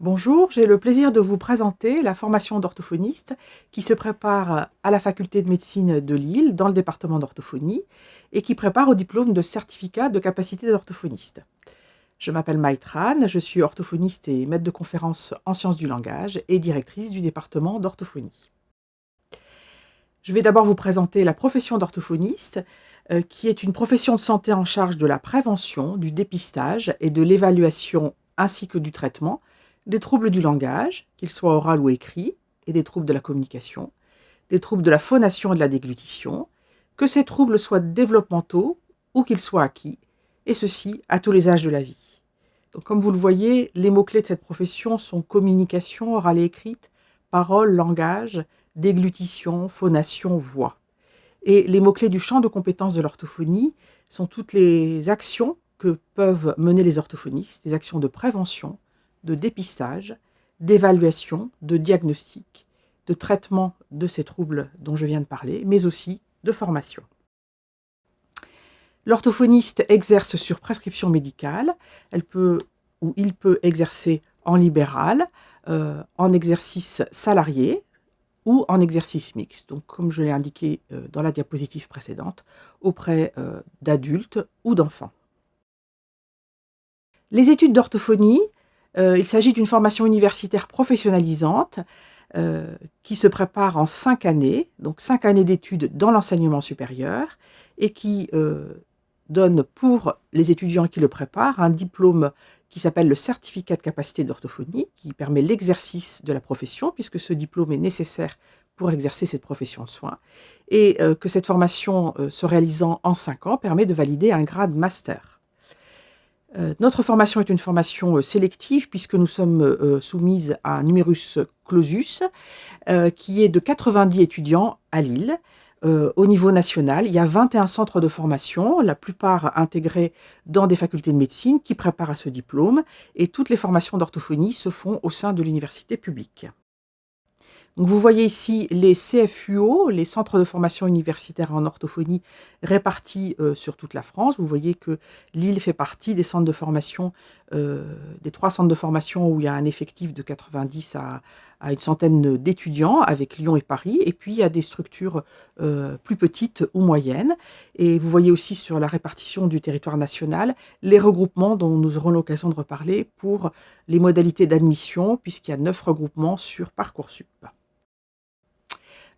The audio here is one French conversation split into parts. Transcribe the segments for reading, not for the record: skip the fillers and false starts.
Bonjour, j'ai le plaisir de vous présenter la formation d'orthophoniste qui se prépare à la faculté de médecine de Lille dans le département d'orthophonie et qui prépare au diplôme de certificat de capacité d'orthophoniste. Je m'appelle Maïtran, je suis orthophoniste et maître de conférences en sciences du langage et directrice du département d'orthophonie. Je vais d'abord vous présenter la profession d'orthophoniste, qui est une profession de santé en charge de la prévention, du dépistage et de l'évaluation ainsi que du traitement des troubles du langage, qu'ils soient oral ou écrits, et des troubles de la communication, des troubles de la phonation et de la déglutition, que ces troubles soient développementaux ou qu'ils soient acquis, et ceci à tous les âges de la vie. Donc, comme vous le voyez, les mots-clés de cette profession sont communication orale et écrite, parole, langage, déglutition, phonation, voix. Et les mots-clés du champ de compétences de l'orthophonie sont toutes les actions que peuvent mener les orthophonistes, des actions de prévention, de dépistage, d'évaluation, de diagnostic, de traitement de ces troubles dont je viens de parler, mais aussi de formation. L'orthophoniste exerce sur prescription médicale. Il peut exercer en libéral, en exercice salarié ou en exercice mixte, donc comme je l'ai indiqué dans la diapositive précédente, auprès d'adultes ou d'enfants. Les études d'orthophonie, il s'agit d'une formation universitaire professionnalisante qui se prépare en 5 années, donc 5 années d'études dans l'enseignement supérieur, et qui donne pour les étudiants qui le préparent un diplôme qui s'appelle le certificat de capacité d'orthophonie, qui permet l'exercice de la profession, puisque ce diplôme est nécessaire pour exercer cette profession de soins, et que cette formation se réalisant en 5 ans permet de valider un grade master. Notre formation est une formation sélective, puisque nous sommes soumises à un numerus clausus, qui est de 90 étudiants à Lille. Au niveau national, il y a 21 centres de formation, la plupart intégrés dans des facultés de médecine qui préparent à ce diplôme, et toutes les formations d'orthophonie se font au sein de l'université publique. Donc vous voyez ici les CFUO, les centres de formation universitaire en orthophonie répartis sur toute la France. Vous voyez que Lille fait partie des centres de formation, des 3 centres de formation où il y a un effectif de 90 à une centaine d'étudiants, avec Lyon et Paris. Et puis il y a des structures plus petites ou moyennes. Et vous voyez aussi sur la répartition du territoire national les regroupements dont nous aurons l'occasion de reparler pour les modalités d'admission, puisqu'il y a 9 regroupements sur Parcoursup.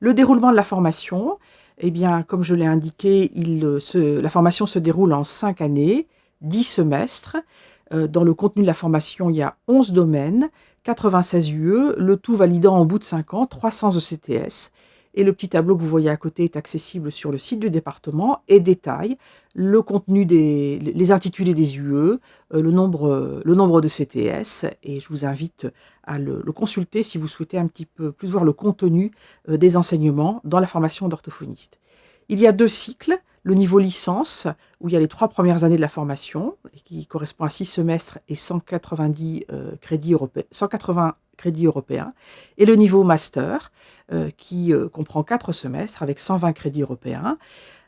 Le déroulement de la formation, eh bien, comme je l'ai indiqué, la formation se déroule en 5 années, 10 semestres. Dans le contenu de la formation, il y a 11 domaines, 96 UE, le tout validant en bout de 5 ans 300 ECTS. Et le petit tableau que vous voyez à côté est accessible sur le site du département et détaille le contenu les intitulés des UE, le nombre de CTS, et je vous invite à le consulter si vous souhaitez un petit peu plus voir le contenu des enseignements dans la formation d'orthophoniste. Il y a 2 cycles, le niveau licence, où il y a les 3 premières années de la formation, qui correspond à 6 semestres et 190 180 crédits européens, et le niveau master, qui comprend 4 semestres avec 120 crédits européens.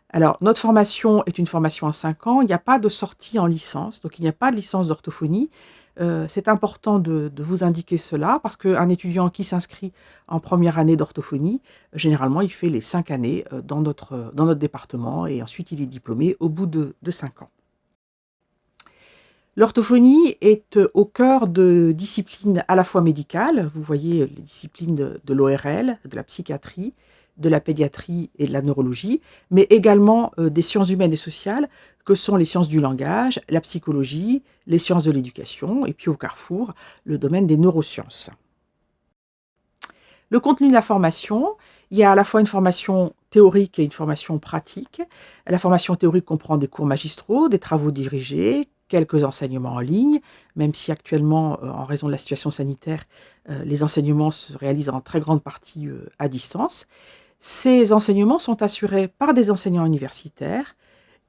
Alors, notre formation est une formation en 5 ans, il n'y a pas de sortie en licence, donc il n'y a pas de licence d'orthophonie. C'est important de vous indiquer cela, parce qu'un étudiant qui s'inscrit en première année d'orthophonie, généralement, il fait les 5 années dans notre département, et ensuite il est diplômé au bout de 5 ans. L'orthophonie est au cœur de disciplines à la fois médicales, vous voyez les disciplines de l'ORL, de la psychiatrie, de la pédiatrie et de la neurologie, mais également des sciences humaines et sociales, que sont les sciences du langage, la psychologie, les sciences de l'éducation, et puis au carrefour, le domaine des neurosciences. Le contenu de la formation, il y a à la fois une formation théorique et une formation pratique. La formation théorique comprend des cours magistraux, des travaux dirigés, quelques enseignements en ligne, même si actuellement, en raison de la situation sanitaire, les enseignements se réalisent en très grande partie à distance. Ces enseignements sont assurés par des enseignants universitaires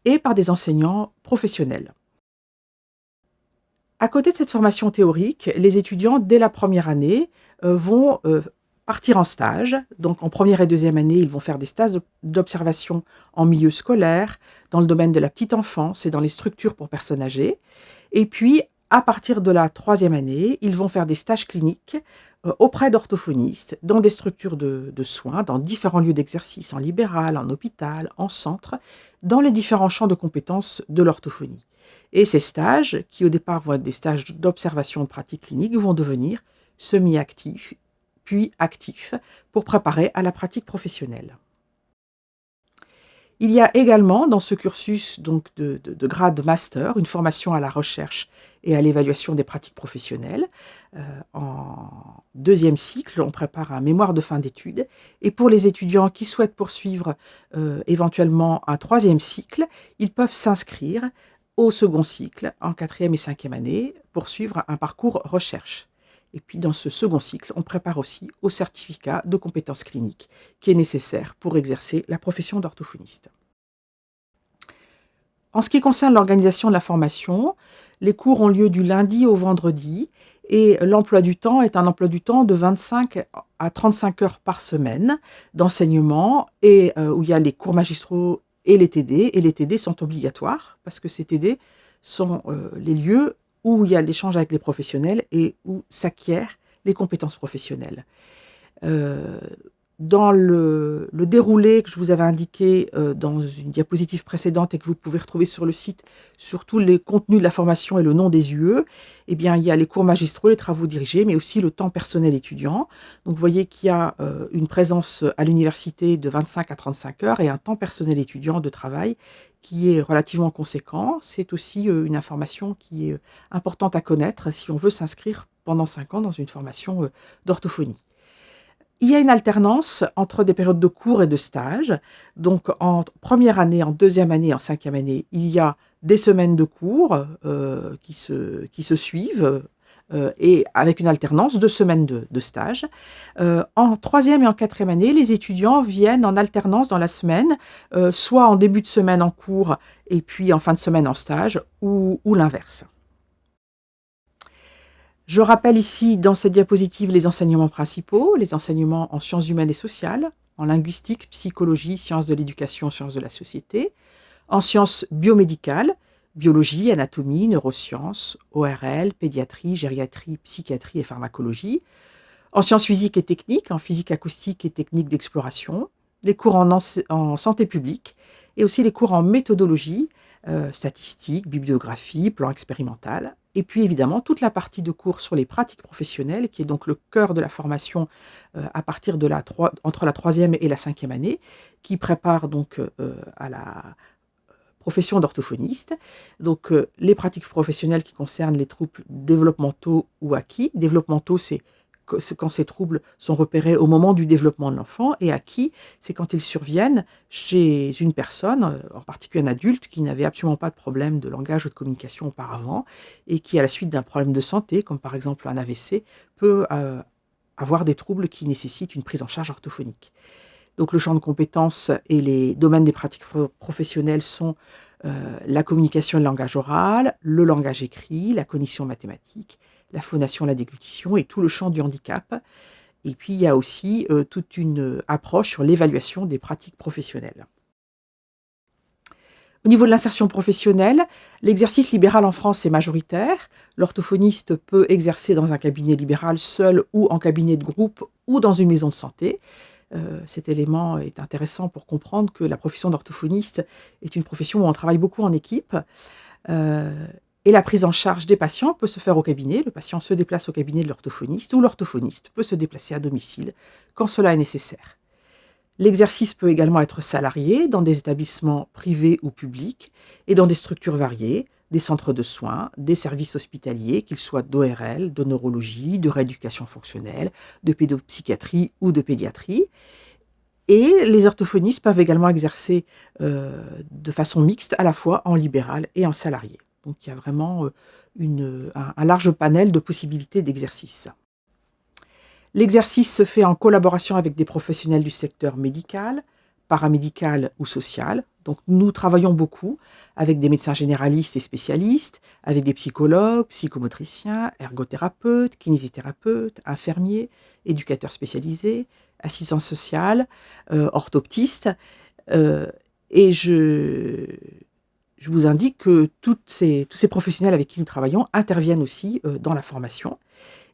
et par des enseignants professionnels. À côté de cette formation théorique, les étudiants, dès la première année, vont partir en stage. Donc en première et deuxième année, ils vont faire des stages d'observation en milieu scolaire, dans le domaine de la petite enfance et dans les structures pour personnes âgées. Et puis, à partir de la 3e année, ils vont faire des stages cliniques auprès d'orthophonistes, dans des structures de soins, dans différents lieux d'exercice, en libéral, en hôpital, en centre, dans les différents champs de compétences de l'orthophonie. Et ces stages, qui au départ vont être des stages d'observation de pratique clinique, vont devenir semi-actifs, puis actifs, pour préparer à la pratique professionnelle. Il y a également dans ce cursus donc de grade master une formation à la recherche et à l'évaluation des pratiques professionnelles. En 2e cycle, on prépare un mémoire de fin d'études et pour les étudiants qui souhaitent poursuivre éventuellement un 3e cycle, ils peuvent s'inscrire au 2e cycle, en 4e et 5e année, pour suivre un parcours recherche. Et puis dans ce 2e cycle, on prépare aussi au certificat de compétences cliniques qui est nécessaire pour exercer la profession d'orthophoniste. En ce qui concerne l'organisation de la formation, les cours ont lieu du lundi au vendredi et l'emploi du temps est un emploi du temps de 25 à 35 heures par semaine d'enseignement et où il y a les cours magistraux et les TD. Et les TD sont obligatoires parce que ces TD sont les lieux où il y a l'échange avec les professionnels et où s'acquièrent les compétences professionnelles. Dans le déroulé que je vous avais indiqué dans une diapositive précédente et que vous pouvez retrouver sur le site, sur tous les contenus de la formation et le nom des UE, eh bien, il y a les cours magistraux, les travaux dirigés, mais aussi le temps personnel étudiant. Donc vous voyez qu'il y a une présence à l'université de 25 à 35 heures et un temps personnel étudiant de travail qui est relativement conséquent. C'est aussi une information qui est importante à connaître si on veut s'inscrire pendant 5 ans dans une formation d'orthophonie. Il y a une alternance entre des périodes de cours et de stages. Donc en 1re année, en 2e année et en 5e année, il y a des semaines de cours qui se suivent et avec une alternance de semaines de stage. En 3e et en 4e année, les étudiants viennent en alternance dans la semaine, soit en début de semaine en cours et puis en fin de semaine en stage ou l'inverse. Je rappelle ici dans cette diapositive les enseignements principaux, les enseignements en sciences humaines et sociales, en linguistique, psychologie, sciences de l'éducation, sciences de la société, en sciences biomédicales, biologie, anatomie, neurosciences, ORL, pédiatrie, gériatrie, psychiatrie et pharmacologie, en sciences physiques et techniques, en physique acoustique et technique d'exploration, les cours en santé publique et aussi les cours en méthodologie, statistique, bibliographie, plan expérimental, et puis évidemment toute la partie de cours sur les pratiques professionnelles, qui est donc le cœur de la formation à partir de entre la 3e et la 5e année, qui prépare donc à la profession d'orthophoniste. Donc les pratiques professionnelles qui concernent les troubles développementaux ou acquis. Développementaux, c'est quand ces troubles sont repérés au moment du développement de l'enfant, et acquis, c'est quand ils surviennent chez une personne, en particulier un adulte, qui n'avait absolument pas de problème de langage ou de communication auparavant, et qui, à la suite d'un problème de santé, comme par exemple un AVC, peut avoir des troubles qui nécessitent une prise en charge orthophonique. Donc le champ de compétences et les domaines des pratiques professionnelles sont la communication et le langage oral, le langage écrit, la cognition mathématique, la phonation, la déglutition et tout le champ du handicap. Et puis il y a aussi toute une approche sur l'évaluation des pratiques professionnelles. Au niveau de l'insertion professionnelle, l'exercice libéral en France est majoritaire. L'orthophoniste peut exercer dans un cabinet libéral seul ou en cabinet de groupe ou dans une maison de santé. Cet élément est intéressant pour comprendre que la profession d'orthophoniste est une profession où on travaille beaucoup en équipe. Et la prise en charge des patients peut se faire au cabinet. Le patient se déplace au cabinet de l'orthophoniste ou l'orthophoniste peut se déplacer à domicile quand cela est nécessaire. L'exercice peut également être salarié dans des établissements privés ou publics et dans des structures variées, des centres de soins, des services hospitaliers, qu'ils soient d'ORL, de neurologie, de rééducation fonctionnelle, de pédopsychiatrie ou de pédiatrie. Et les orthophonistes peuvent également exercer de façon mixte, à la fois en libéral et en salarié. Donc il y a vraiment un large panel de possibilités d'exercice. L'exercice se fait en collaboration avec des professionnels du secteur médical, paramédical ou social. Donc nous travaillons beaucoup avec des médecins généralistes et spécialistes, avec des psychologues, psychomotriciens, ergothérapeutes, kinésithérapeutes, infirmiers, éducateurs spécialisés, assistants sociaux, orthoptistes. Et je je vous indique que tous ces professionnels avec qui nous travaillons interviennent aussi dans la formation.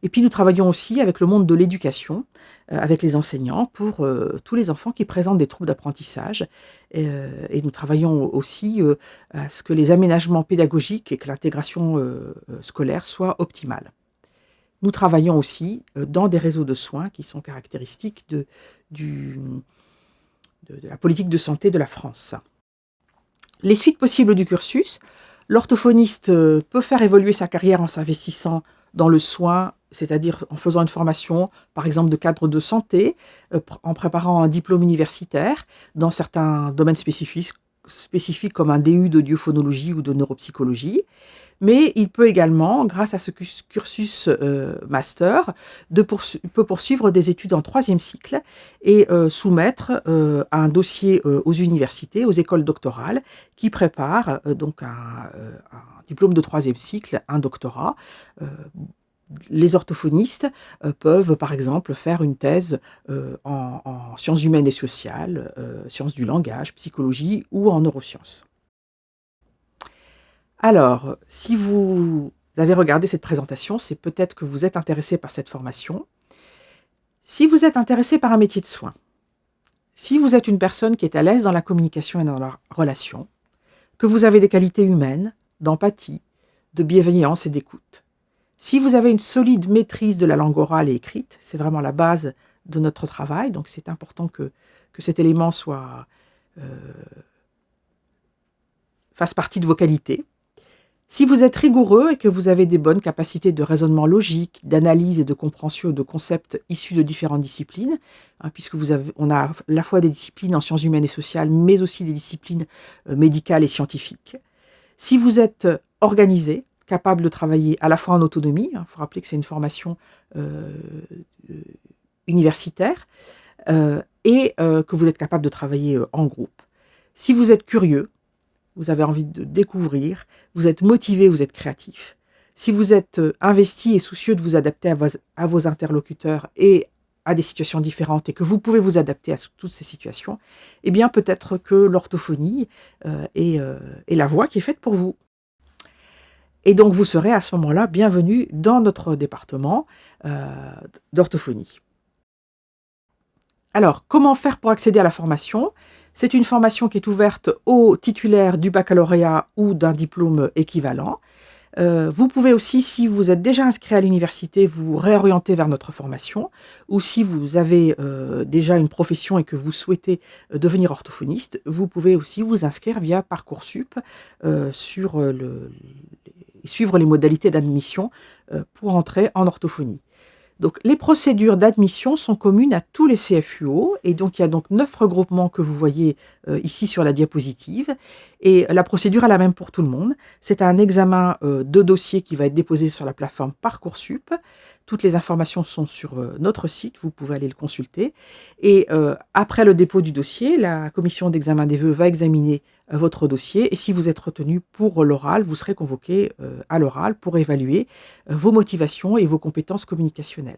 Et puis nous travaillons aussi avec le monde de l'éducation, avec les enseignants pour tous les enfants qui présentent des troubles d'apprentissage. Et nous travaillons aussi à ce que les aménagements pédagogiques et que l'intégration scolaire soient optimales. Nous travaillons aussi dans des réseaux de soins qui sont caractéristiques de la politique de santé de la France. Les suites possibles du cursus: l'orthophoniste peut faire évoluer sa carrière en s'investissant dans le soin, c'est-à-dire en faisant une formation, par exemple de cadre de santé, en préparant un diplôme universitaire dans certains domaines spécifiques comme un DU d'audiophonologie ou de neuropsychologie. Mais il peut également, grâce à ce cursus master, peut poursuivre des études en 3e cycle et soumettre un dossier aux universités, aux écoles doctorales, qui préparent donc un diplôme de 3e cycle, un doctorat. Les orthophonistes peuvent, par exemple, faire une thèse en sciences humaines et sociales, sciences du langage, psychologie ou en neurosciences. Alors, si vous avez regardé cette présentation, c'est peut-être que vous êtes intéressé par cette formation. Si vous êtes intéressé par un métier de soin, si vous êtes une personne qui est à l'aise dans la communication et dans la relation, que vous avez des qualités humaines, d'empathie, de bienveillance et d'écoute, si vous avez une solide maîtrise de la langue orale et écrite, c'est vraiment la base de notre travail, donc c'est important que cet élément fasse partie de vos qualités. Si vous êtes rigoureux et que vous avez des bonnes capacités de raisonnement logique, d'analyse et de compréhension de concepts issus de différentes disciplines, puisque on a à la fois des disciplines en sciences humaines et sociales, mais aussi des disciplines médicales et scientifiques. Si vous êtes organisé, capable de travailler à la fois en autonomie, il faut rappeler que c'est une formation universitaire, et que vous êtes capable de travailler en groupe. Si vous êtes curieux, vous avez envie de découvrir, vous êtes motivé, vous êtes créatif. Si vous êtes investi et soucieux de vous adapter à vos interlocuteurs et à des situations différentes et que vous pouvez vous adapter à toutes ces situations, eh bien peut-être que l'orthophonie est la voie qui est faite pour vous. Et donc vous serez à ce moment-là bienvenue dans notre département d'orthophonie. Alors, comment faire pour accéder à la formation ? C'est une formation qui est ouverte aux titulaires du baccalauréat ou d'un diplôme équivalent. Vous pouvez aussi, si vous êtes déjà inscrit à l'université, vous réorienter vers notre formation, ou si vous avez déjà une profession et que vous souhaitez devenir orthophoniste, vous pouvez aussi vous inscrire via Parcoursup suivre les modalités d'admission pour entrer en orthophonie. Donc, les procédures d'admission sont communes à tous les CFUO, et donc il y a donc 9 regroupements que vous voyez ici sur la diapositive, et la procédure est la même pour tout le monde. C'est un examen de dossier qui va être déposé sur la plateforme Parcoursup. Toutes les informations sont sur notre site, vous pouvez aller le consulter. Et après le dépôt du dossier, la commission d'examen des vœux va examiner votre dossier, et si vous êtes retenu pour l'oral, vous serez convoqué à l'oral pour évaluer vos motivations et vos compétences communicationnelles.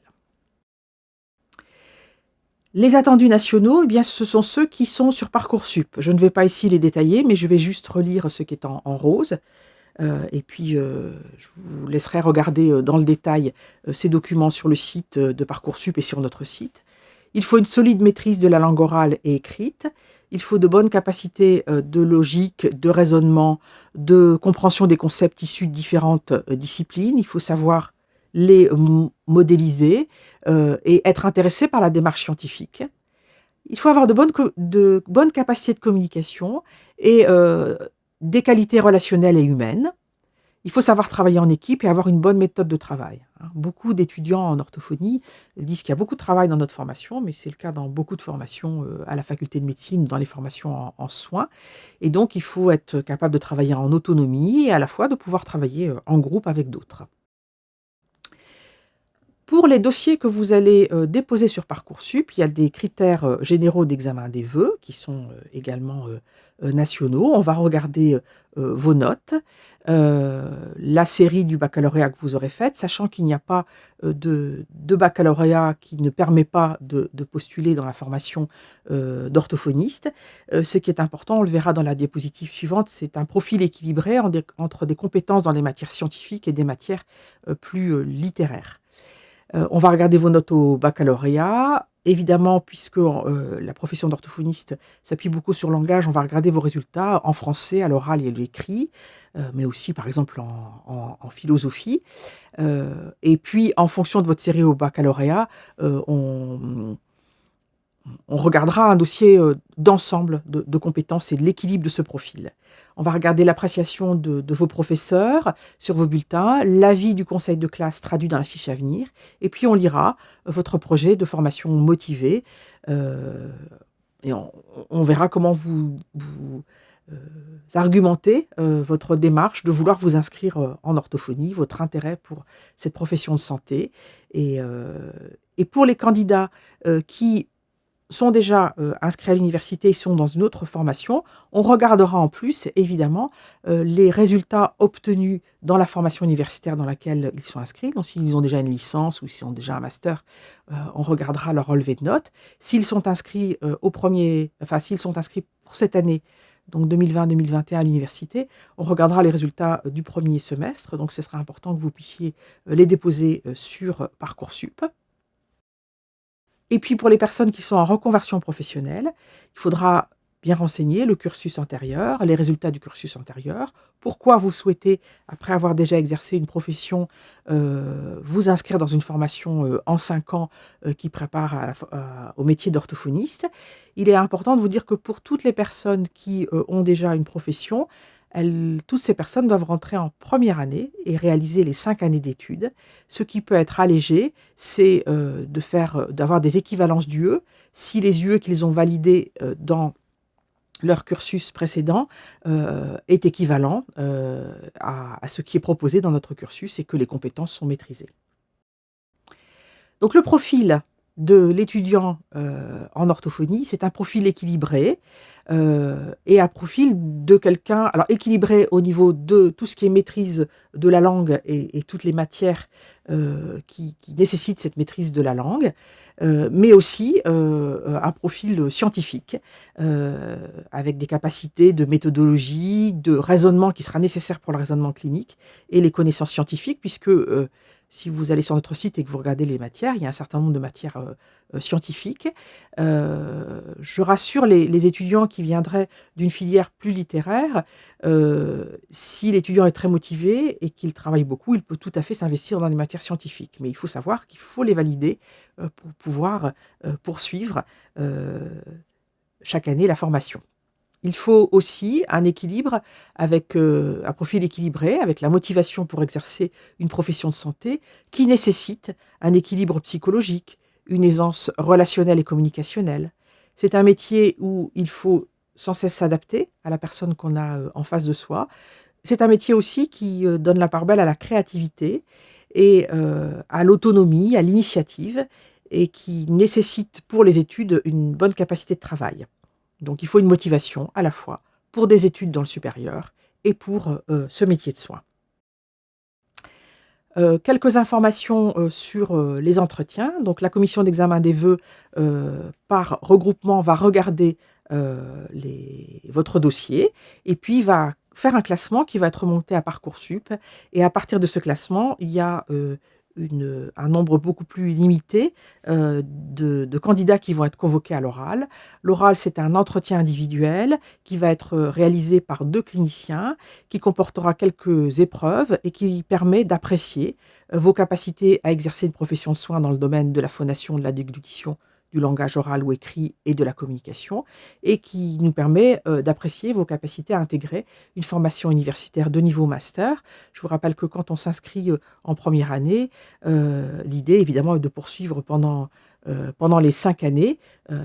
Les attendus nationaux, eh bien, ce sont ceux qui sont sur Parcoursup. Je ne vais pas ici les détailler, mais je vais juste relire ce qui est en rose. Et puis, je vous laisserai regarder dans le détail ces documents sur le site de Parcoursup et sur notre site. Il faut une solide maîtrise de la langue orale et écrite. Il faut de bonnes capacités de logique, de raisonnement, de compréhension des concepts issus de différentes disciplines. Il faut savoir les modéliser et être intéressé par la démarche scientifique. Il faut avoir de bonnes capacités de communication et des qualités relationnelles et humaines. Il faut savoir travailler en équipe et avoir une bonne méthode de travail. Beaucoup d'étudiants en orthophonie disent qu'il y a beaucoup de travail dans notre formation, mais c'est le cas dans beaucoup de formations à la faculté de médecine, dans les formations en soins. Et donc, il faut être capable de travailler en autonomie et à la fois de pouvoir travailler en groupe avec d'autres. Pour les dossiers que vous allez déposer sur Parcoursup, il y a des critères généraux d'examen des vœux qui sont également nationaux. On va regarder vos notes, la série du baccalauréat que vous aurez faite, sachant qu'il n'y a pas de baccalauréat qui ne permet pas de postuler dans la formation d'orthophoniste. Ce qui est important, on le verra dans la diapositive suivante, c'est un profil équilibré entre des compétences dans les matières scientifiques et des matières plus littéraires. On va regarder vos notes au baccalauréat. Évidemment, puisque la profession d'orthophoniste s'appuie beaucoup sur le langage, on va regarder vos résultats en français, à l'oral et à l'écrit, mais aussi par exemple en philosophie. Et puis, en fonction de votre série au baccalauréat, on regardera un dossier d'ensemble de compétences et de l'équilibre de ce profil. On va regarder l'appréciation de vos professeurs sur vos bulletins, l'avis du conseil de classe traduit dans la fiche à venir, et puis on lira votre projet de formation motivé, et on verra comment vous argumentez votre démarche de vouloir vous inscrire en orthophonie, votre intérêt pour cette profession de santé. Et pour les candidats qui sont déjà inscrits à l'université et sont dans une autre formation, on regardera en plus, évidemment, les résultats obtenus dans la formation universitaire dans laquelle ils sont inscrits. Donc, s'ils ont déjà une licence ou s'ils ont déjà un master, on regardera leur relevé de notes. S'ils sont inscrits s'ils sont inscrits pour cette année, donc 2020-2021 à l'université, on regardera les résultats du premier semestre. Donc, ce sera important que vous puissiez les déposer sur Parcoursup. Et puis pour les personnes qui sont en reconversion professionnelle, il faudra bien renseigner le cursus antérieur, les résultats du cursus antérieur, pourquoi vous souhaitez, après avoir déjà exercé une profession, vous inscrire dans une formation en 5 ans qui prépare au métier d'orthophoniste. Il est important de vous dire que pour toutes les personnes qui ont déjà une profession, toutes ces personnes doivent rentrer en première année et réaliser les 5 années d'études. Ce qui peut être allégé, c'est d'avoir des équivalences d'UE si les UE qu'ils ont validés dans leur cursus précédent est équivalent à ce qui est proposé dans notre cursus et que les compétences sont maîtrisées. Donc le profil de l'étudiant en orthophonie, c'est un profil équilibré et un profil de quelqu'un, alors équilibré au niveau de tout ce qui est maîtrise de la langue et toutes les matières qui nécessitent cette maîtrise de la langue, mais aussi un profil scientifique avec des capacités de méthodologie, de raisonnement qui sera nécessaire pour le raisonnement clinique et les connaissances scientifiques, puisque si vous allez sur notre site et que vous regardez les matières, il y a un certain nombre de matières scientifiques. Je rassure les étudiants qui viendraient d'une filière plus littéraire, si l'étudiant est très motivé et qu'il travaille beaucoup, il peut tout à fait s'investir dans des matières scientifiques. Mais il faut savoir qu'il faut les valider pour pouvoir poursuivre chaque année la formation. Il faut aussi un équilibre avec un profil équilibré, avec la motivation pour exercer une profession de santé qui nécessite un équilibre psychologique, une aisance relationnelle et communicationnelle. C'est un métier où il faut sans cesse s'adapter à la personne qu'on a en face de soi. C'est un métier aussi qui donne la part belle à la créativité et à l'autonomie, à l'initiative, et qui nécessite pour les études une bonne capacité de travail. Donc il faut une motivation à la fois pour des études dans le supérieur et pour ce métier de soin. Quelques informations sur les entretiens. Donc la commission d'examen des vœux, par regroupement, va regarder votre dossier et puis va faire un classement qui va être remonté à Parcoursup. Et à partir de ce classement, il y a un nombre beaucoup plus limité de candidats qui vont être convoqués à l'oral. L'oral, c'est un entretien individuel qui va être réalisé par 2 cliniciens, qui comportera quelques épreuves et qui permet d'apprécier vos capacités à exercer une profession de soins dans le domaine de la phonation, de la déglutition, du langage oral ou écrit et de la communication, et qui nous permet d'apprécier vos capacités à intégrer une formation universitaire de niveau master. Je vous rappelle que quand on s'inscrit en première année, l'idée évidemment est de poursuivre pendant les 5 années,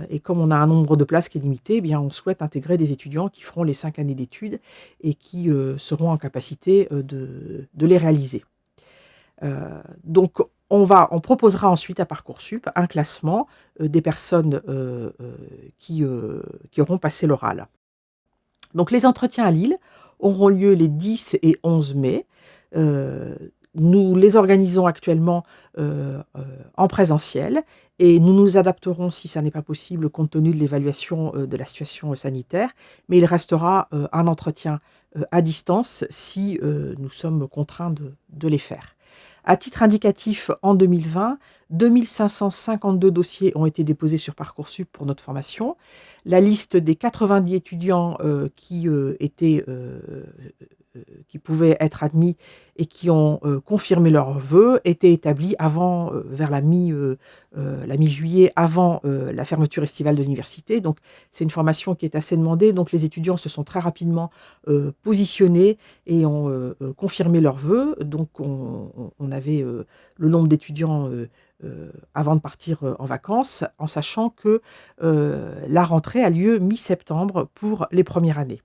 et comme on a un nombre de places qui est limité, eh bien on souhaite intégrer des étudiants qui feront les 5 années d'études et qui seront en capacité de les réaliser. Donc On proposera ensuite à Parcoursup un classement des personnes qui auront passé l'oral. Donc les entretiens à Lille auront lieu les 10 et 11 mai. Nous les organisons actuellement en présentiel et nous nous adapterons si ça n'est pas possible compte tenu de l'évaluation de la situation sanitaire, mais il restera un entretien à distance si nous sommes contraints de les faire. À titre indicatif, en 2020, 2552 dossiers ont été déposés sur Parcoursup pour notre formation. La liste des 90 étudiants qui pouvaient être admis et qui ont confirmé leurs vœux était établie avant, vers la mi-juillet, avant la fermeture estivale de l'université. Donc, c'est une formation qui est assez demandée. Donc, les étudiants se sont très rapidement positionnés et ont confirmé leurs vœux. Donc, on avait le nombre d'étudiants avant de partir en vacances, en sachant que la rentrée a lieu mi-septembre pour les premières années.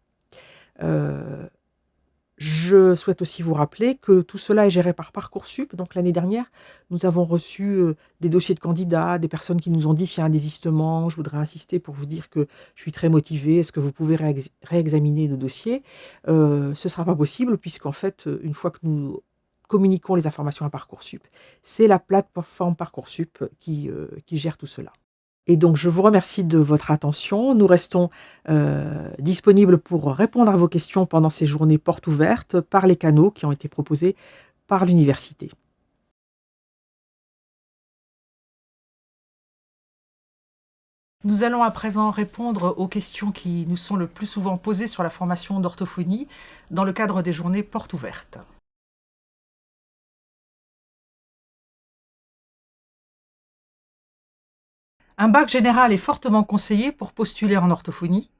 Je souhaite aussi vous rappeler que tout cela est géré par Parcoursup. Donc l'année dernière, nous avons reçu des dossiers de candidats, des personnes qui nous ont dit s'il y a un désistement. Je voudrais insister pour vous dire que je suis très motivée. Est-ce que vous pouvez réexaminer nos dossiers? Ce ne sera pas possible puisqu'en fait, une fois que nous communiquons les informations à Parcoursup, c'est la plateforme Parcoursup qui gère tout cela. Et donc, je vous remercie de votre attention. Nous restons disponibles pour répondre à vos questions pendant ces journées portes ouvertes par les canaux qui ont été proposés par l'université. Nous allons à présent répondre aux questions qui nous sont le plus souvent posées sur la formation d'orthophonie dans le cadre des journées portes ouvertes. Un bac général est fortement conseillé pour postuler en orthophonie.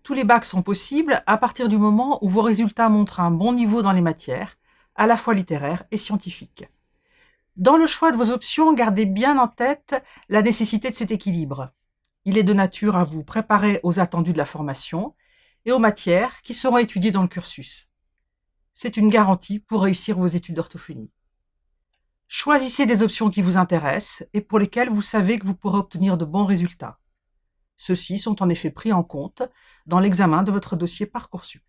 Tous les bacs sont possibles à partir du moment où vos résultats montrent un bon niveau dans les matières, à la fois littéraires et scientifiques. Dans le choix de vos options, gardez bien en tête la nécessité de cet équilibre. Il est de nature à vous préparer aux attendus de la formation et aux matières qui seront étudiées dans le cursus. C'est une garantie pour réussir vos études d'orthophonie. Choisissez des options qui vous intéressent et pour lesquelles vous savez que vous pourrez obtenir de bons résultats. Ceux-ci sont en effet pris en compte dans l'examen de votre dossier Parcoursup.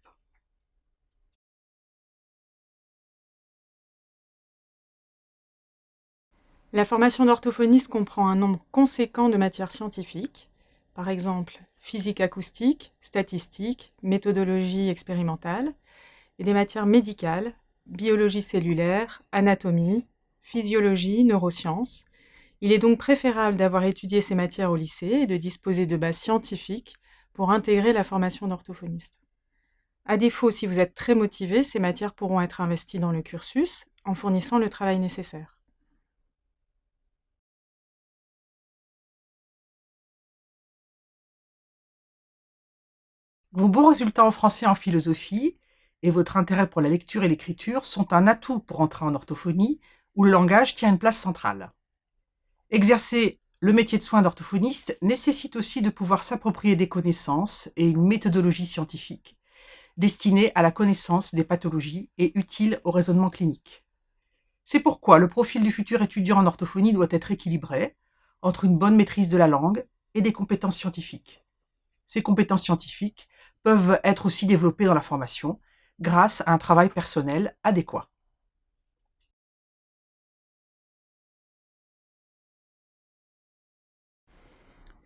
La formation d'orthophoniste comprend un nombre conséquent de matières scientifiques, par exemple physique acoustique, statistique, méthodologie expérimentale, et des matières médicales, biologie cellulaire, anatomie, physiologie, neurosciences. Il est donc préférable d'avoir étudié ces matières au lycée et de disposer de bases scientifiques pour intégrer la formation d'orthophoniste. À défaut, si vous êtes très motivé, ces matières pourront être investies dans le cursus en fournissant le travail nécessaire. Vos bons résultats en français et en philosophie et votre intérêt pour la lecture et l'écriture sont un atout pour entrer en orthophonie où le langage tient une place centrale. Exercer le métier de soin d'orthophoniste nécessite aussi de pouvoir s'approprier des connaissances et une méthodologie scientifique destinée à la connaissance des pathologies et utile au raisonnement clinique. C'est pourquoi le profil du futur étudiant en orthophonie doit être équilibré entre une bonne maîtrise de la langue et des compétences scientifiques. Ces compétences scientifiques peuvent être aussi développées dans la formation grâce à un travail personnel adéquat.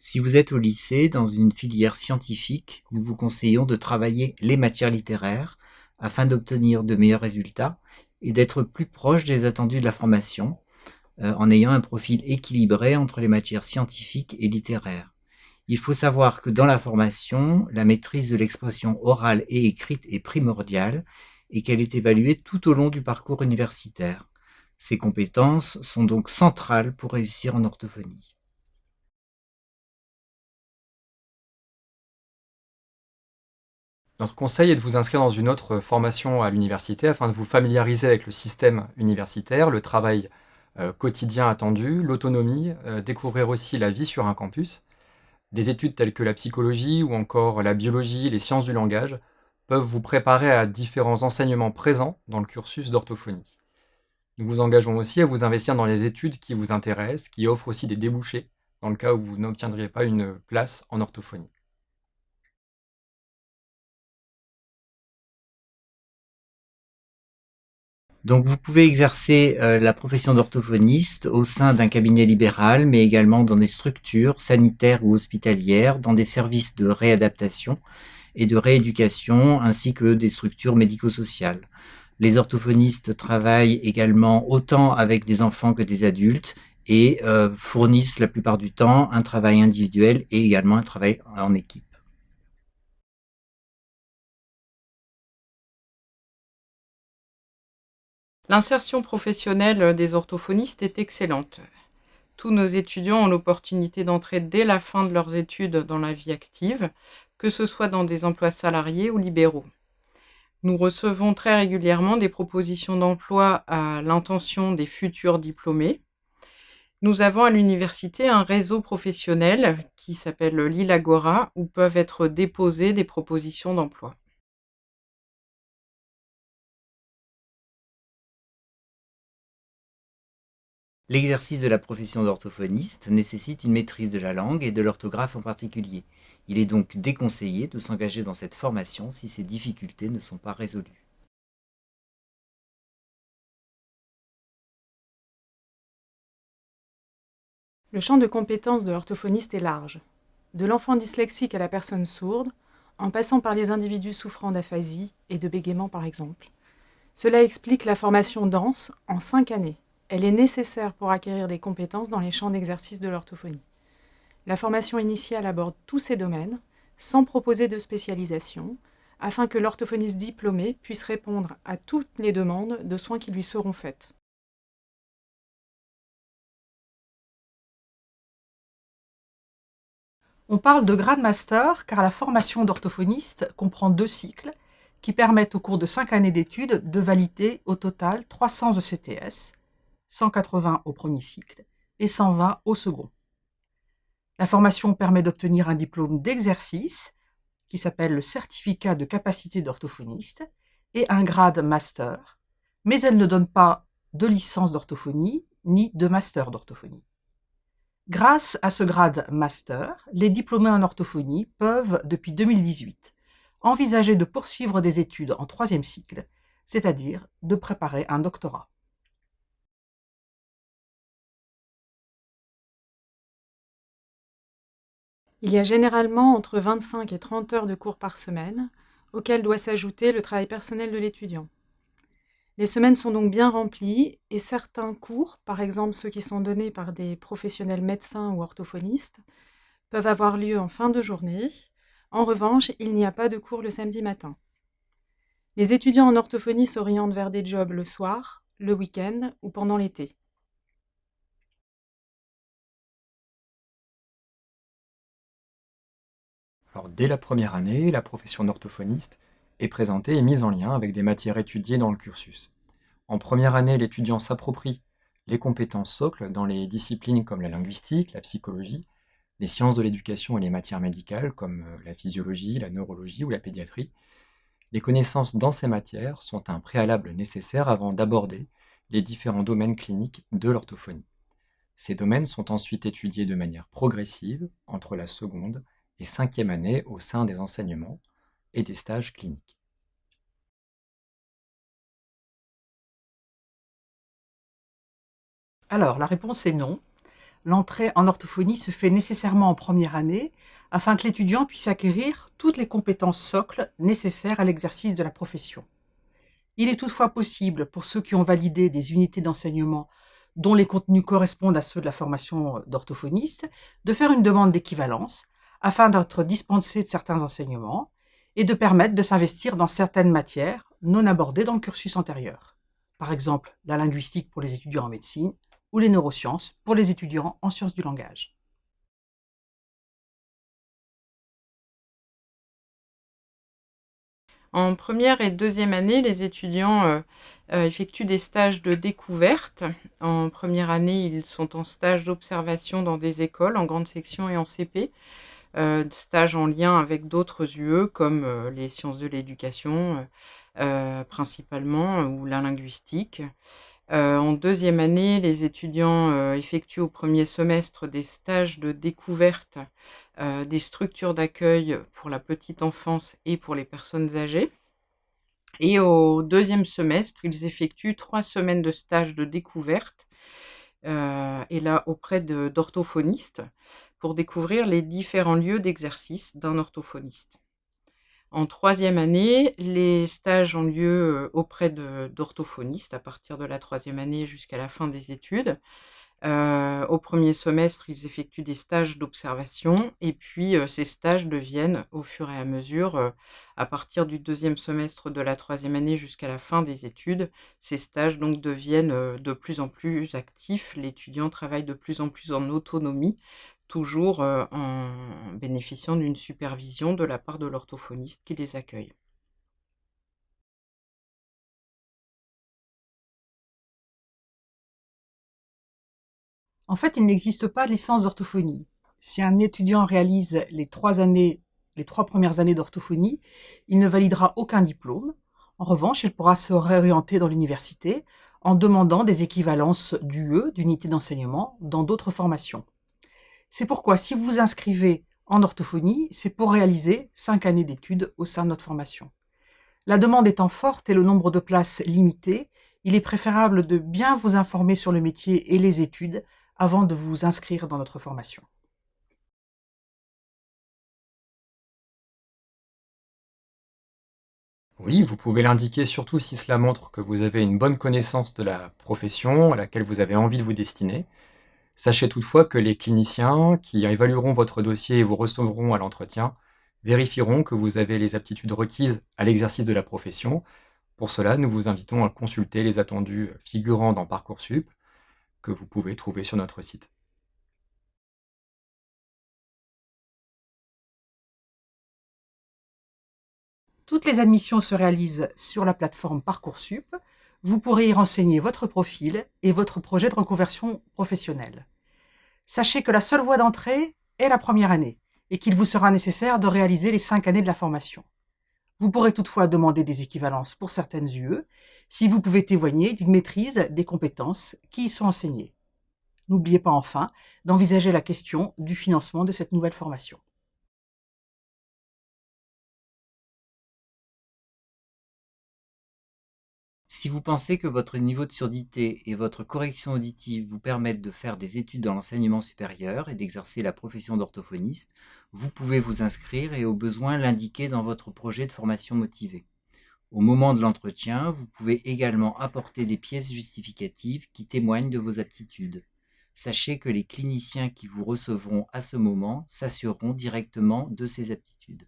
Si vous êtes au lycée, dans une filière scientifique, nous vous conseillons de travailler les matières littéraires afin d'obtenir de meilleurs résultats et d'être plus proche des attendus de la formation, en ayant un profil équilibré entre les matières scientifiques et littéraires. Il faut savoir que dans la formation, la maîtrise de l'expression orale et écrite est primordiale et qu'elle est évaluée tout au long du parcours universitaire. Ces compétences sont donc centrales pour réussir en orthophonie. Notre conseil est de vous inscrire dans une autre formation à l'université afin de vous familiariser avec le système universitaire, le travail quotidien attendu, l'autonomie, découvrir aussi la vie sur un campus. Des études telles que la psychologie ou encore la biologie, les sciences du langage peuvent vous préparer à différents enseignements présents dans le cursus d'orthophonie. Nous vous engageons aussi à vous investir dans les études qui vous intéressent, qui offrent aussi des débouchés dans le cas où vous n'obtiendriez pas une place en orthophonie. Donc vous pouvez exercer la profession d'orthophoniste au sein d'un cabinet libéral, mais également dans des structures sanitaires ou hospitalières, dans des services de réadaptation et de rééducation, ainsi que des structures médico-sociales. Les orthophonistes travaillent également autant avec des enfants que des adultes et fournissent la plupart du temps un travail individuel et également un travail en équipe. L'insertion professionnelle des orthophonistes est excellente. Tous nos étudiants ont l'opportunité d'entrer dès la fin de leurs études dans la vie active, que ce soit dans des emplois salariés ou libéraux. Nous recevons très régulièrement des propositions d'emploi à l'intention des futurs diplômés. Nous avons à l'université un réseau professionnel qui s'appelle l'ILAGORA, où peuvent être déposées des propositions d'emploi. L'exercice de la profession d'orthophoniste nécessite une maîtrise de la langue et de l'orthographe en particulier. Il est donc déconseillé de s'engager dans cette formation si ces difficultés ne sont pas résolues. Le champ de compétences de l'orthophoniste est large. De l'enfant dyslexique à la personne sourde, en passant par les individus souffrant d'aphasie et de bégaiement par exemple. Cela explique la formation dense en 5 années. Elle est nécessaire pour acquérir des compétences dans les champs d'exercice de l'orthophonie. La formation initiale aborde tous ces domaines, sans proposer de spécialisation, afin que l'orthophoniste diplômé puisse répondre à toutes les demandes de soins qui lui seront faites. On parle de grade master car la formation d'orthophoniste comprend 2 cycles qui permettent au cours de 5 années d'études de valider au total 300 ECTS, 180 au premier cycle et 120 au second. La formation permet d'obtenir un diplôme d'exercice qui s'appelle le certificat de capacité d'orthophoniste et un grade master, mais elle ne donne pas de licence d'orthophonie ni de master d'orthophonie. Grâce à ce grade master, les diplômés en orthophonie peuvent, depuis 2018, envisager de poursuivre des études en 3e cycle, c'est-à-dire de préparer un doctorat. Il y a généralement entre 25 et 30 heures de cours par semaine, auxquelles doit s'ajouter le travail personnel de l'étudiant. Les semaines sont donc bien remplies et certains cours, par exemple ceux qui sont donnés par des professionnels médecins ou orthophonistes, peuvent avoir lieu en fin de journée. En revanche, il n'y a pas de cours le samedi matin. Les étudiants en orthophonie s'orientent vers des jobs le soir, le week-end ou pendant l'été. Alors, dès la première année, la profession d'orthophoniste est présentée et mise en lien avec des matières étudiées dans le cursus. En première année, l'étudiant s'approprie les compétences socles dans les disciplines comme la linguistique, la psychologie, les sciences de l'éducation et les matières médicales comme la physiologie, la neurologie ou la pédiatrie. Les connaissances dans ces matières sont un préalable nécessaire avant d'aborder les différents domaines cliniques de l'orthophonie. Ces domaines sont ensuite étudiés de manière progressive entre la seconde et 5e année au sein des enseignements et des stages cliniques. Alors, la réponse est non. L'entrée en orthophonie se fait nécessairement en première année afin que l'étudiant puisse acquérir toutes les compétences socles nécessaires à l'exercice de la profession. Il est toutefois possible pour ceux qui ont validé des unités d'enseignement dont les contenus correspondent à ceux de la formation d'orthophoniste de faire une demande d'équivalence afin d'être dispensé de certains enseignements et de permettre de s'investir dans certaines matières non abordées dans le cursus antérieur. Par exemple, la linguistique pour les étudiants en médecine ou les neurosciences pour les étudiants en sciences du langage. En première et deuxième année, les étudiants effectuent des stages de découverte. En première année, ils sont en stage d'observation dans des écoles, en grande section et en CP. Stages en lien avec d'autres UE comme les sciences de l'éducation principalement ou la linguistique. En deuxième année, les étudiants effectuent au premier semestre des stages de découverte des structures d'accueil pour la petite enfance et pour les personnes âgées. Et au deuxième semestre, ils effectuent 3 semaines de stage de découverte, et là auprès d'orthophonistes, pour découvrir les différents lieux d'exercice d'un orthophoniste. En troisième année, les stages ont lieu auprès d'orthophonistes à partir de la troisième année jusqu'à la fin des études. Au premier semestre, ils effectuent des stages d'observation et puis ces stages deviennent au fur et à mesure, à partir du deuxième semestre de la troisième année jusqu'à la fin des études, ces stages donc deviennent de plus en plus actifs. L'étudiant travaille de plus en plus en autonomie, toujours en bénéficiant d'une supervision de la part de l'orthophoniste qui les accueille. En fait, il n'existe pas de licence d'orthophonie. Si un étudiant réalise les 3 premières années d'orthophonie, il ne validera aucun diplôme. En revanche, il pourra se réorienter dans l'université en demandant des équivalences d'UE, d'unité d'enseignement, dans d'autres formations. C'est pourquoi, si vous vous inscrivez en orthophonie, c'est pour réaliser 5 années d'études au sein de notre formation. La demande étant forte et le nombre de places limité, il est préférable de bien vous informer sur le métier et les études avant de vous inscrire dans notre formation. Oui, vous pouvez l'indiquer surtout si cela montre que vous avez une bonne connaissance de la profession à laquelle vous avez envie de vous destiner. Sachez toutefois que les cliniciens qui évalueront votre dossier et vous recevront à l'entretien vérifieront que vous avez les aptitudes requises à l'exercice de la profession. Pour cela, nous vous invitons à consulter les attendus figurant dans Parcoursup que vous pouvez trouver sur notre site. Toutes les admissions se réalisent sur la plateforme Parcoursup. Vous pourrez y renseigner votre profil et votre projet de reconversion professionnelle. Sachez que la seule voie d'entrée est la première année et qu'il vous sera nécessaire de réaliser les 5 années de la formation. Vous pourrez toutefois demander des équivalences pour certaines UE si vous pouvez témoigner d'une maîtrise des compétences qui y sont enseignées. N'oubliez pas enfin d'envisager la question du financement de cette nouvelle formation. Si vous pensez que votre niveau de surdité et votre correction auditive vous permettent de faire des études dans l'enseignement supérieur et d'exercer la profession d'orthophoniste, vous pouvez vous inscrire et au besoin l'indiquer dans votre projet de formation motivée. Au moment de l'entretien, vous pouvez également apporter des pièces justificatives qui témoignent de vos aptitudes. Sachez que les cliniciens qui vous recevront à ce moment s'assureront directement de ces aptitudes.